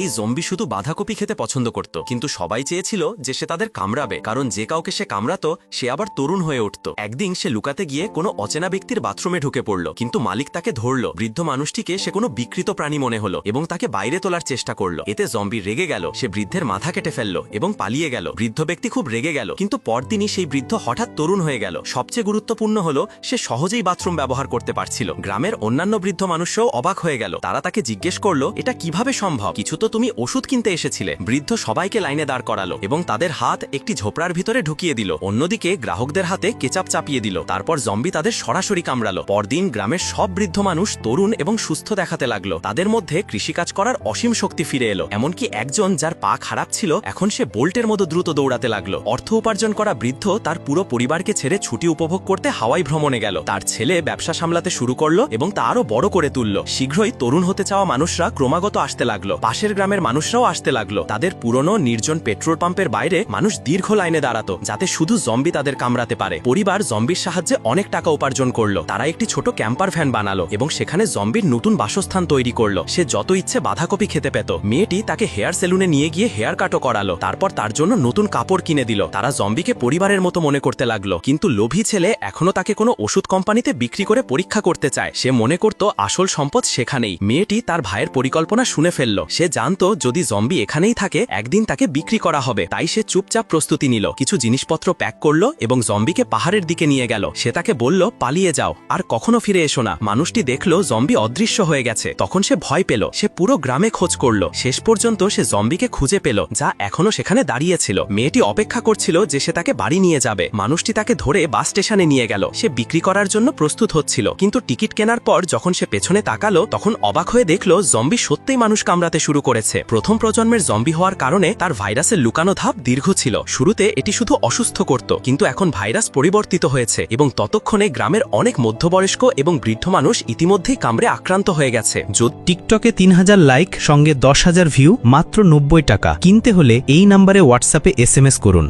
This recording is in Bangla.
এই জম্বি শুধু বাঁধাকপি খেতে পছন্দ করত, কিন্তু সবাই চেয়েছিল যে সে তাদের কামড়াবে, কারণ যে কাউকে সে কামড়াতো সে আবার তরুণ হয়ে উঠত। একদিন সে লুকাতে গিয়ে কোনো অচেনা ব্যক্তির বাথরুমে ঢুকে পড়ল, কিন্তু মালিক তাকে ধরল। বৃদ্ধ মানুষটিকে সে কোনো বিকৃত প্রাণী মনে হলো এবং তাকে বাইরে তোলার চেষ্টা করল। এতে জম্বি রেগে গেল, সে বৃদ্ধের মাথা কেটে ফেলল এবং পালিয়ে গেল। বৃদ্ধ ব্যক্তি খুব রেগে গেল, কিন্তু পরদিনই সেই বৃদ্ধ হঠাৎ তরুণ হয়ে গেল। সবচেয়ে গুরুত্বপূর্ণ হলো সে সহজেই বাথরুম ব্যবহার করতে পারছিল। গ্রামের অন্যান্য বৃদ্ধ মানুষরাও অবাক হয়ে গেল। তারা তাকে জিজ্ঞেস করল, এটা কিভাবে সম্ভব? কিছু তো তুমি ওষুধ কিনতে এসেছিলে। বৃদ্ধ সবাইকে লাইনে দাঁড় করালো এবং তাদের হাত একটি ঝোপড়ার ভিতরে ঢুকিয়ে দিল। অন্যদিকে গ্রাহকদের হাতে কেচাপ চাপিয়ে দিল। তারপর জম্বি তাদের সরাসরি কামড়ালো। পরদিন গ্রামের সব বৃদ্ধ মানুষ তরুণ এবং সুস্থ দেখাতে লাগলো। তাদের মধ্যে কৃষিকাজ করার অসীম শক্তি ফিরে এলো। এমনকি একজন যার পা খারাপ ছিল এখন সে বোল্টের মতো দ্রুত দৌড়াতে লাগলো। অর্থ উপার্জন করা বৃদ্ধ তার পুরো পরিবারকে ছেড়ে ছুটি উপভোগ করতে হাওয়াই ভ্রমণে গেল। তার ছেলে ব্যবসা সামলাতে শুরু করলো এবং তা আরো বড় করে তুলল। শীঘ্রই তরুণ হতে চাওয়া মানুষরা ক্রমাগত আসতে লাগলো। পাশের গ্রামের মানুষরাও আসতে লাগলো। তাদের পুরনো নির্জন পেট্রোল পাম্পের বাইরে মানুষ দীর্ঘ লাইনে দাঁড়াতো, যাতে শুধু জম্বি তাদের কামড়াতে পারে। পরিবার জম্বির সাহায্যে অনেক টাকা উপার্জন করলো। তারা একটি ছোট ক্যাম্পার ভ্যান বানালো এবং সেখানে জম্বির নতুন বাসস্থান তৈরি করলো। সে যত ইচ্ছে বাঁধাকপি খেতে পেত। মেয়েটি তাকে হেয়ার সেলুনে নিয়ে গিয়ে হেয়ার কাটও করালো। তারপর তার জন্য নতুন কাপড় কিনে দিল। তারা জম্বিকে পরিবারের মতো মনে করতে লাগলো। কিন্তু লোভী ছেলে এখনো তাকে কোনো ওষুধ কোম্পানিতে বিক্রি করে পরীক্ষা করতে চায়। সে মনে করত আসল সম্পদ সেখানেই। মেয়েটি তার ভাইয়ের পরিকল্পনা শুনে ফেলল। সে জানতো যদি জম্বি এখানেই থাকে একদিন তাকে বিক্রি করা হবে। তাই সে চুপচাপ প্রস্তুতি নিল, কিছু জিনিসপত্র প্যাক করলো এবং জম্বিকে পাহাড়ের দিকে নিয়ে গেল। সে তাকে বলল, পালিয়ে যাও, আর কখনো ফিরে এসো না। মানুষটি দেখল জম্বি অদৃশ্য হয়ে গেছে। তখন সে ভয় পেল। সে পুরো গ্রামে খোঁজ করল। শেষ পর্যন্ত সে জম্বিকে খুঁজে পেল, যা এখনো সেখানে দাঁড়িয়েছিল। মেয়েটি অপেক্ষা করছিল যে সে তাকে বাড়ি নিয়ে যাবে। মানুষটি তাকে ধরে বাস স্টেশনে নিয়ে গেল। সে বিক্রি করার জন্য প্রস্তুত হচ্ছিল, কিন্তু টিকিট কেনার পর যখন সে পেছনে তাকালো তখন অবাক হয়ে দেখল জম্বি সত্যিই মানুষ কামড়াতে শুরু করেছে। প্রথম প্রজন্মের জম্বি হওয়ার কারণে তার ভাইরাসের লুকানো ধাপ দীর্ঘ ছিল। শুরুতে এটি শুধু অসুস্থ করত, কিন্তু এখন ভাইরাস পরিবর্তিত হয়েছে এবং ততক্ষণে গ্রামের অনেক মধ্যবয়স্ক এবং বৃদ্ধ মানুষ ইতিমধ্যেই কামড়ে আক্রান্ত হয়ে গেছে। টিকটকে 3000 লাইক সঙ্গে 10,000 ভিউ, মাত্র 90 টাকা। কিনতে হলে এই নম্বরে হোয়াটসঅ্যাপে SMS করুন।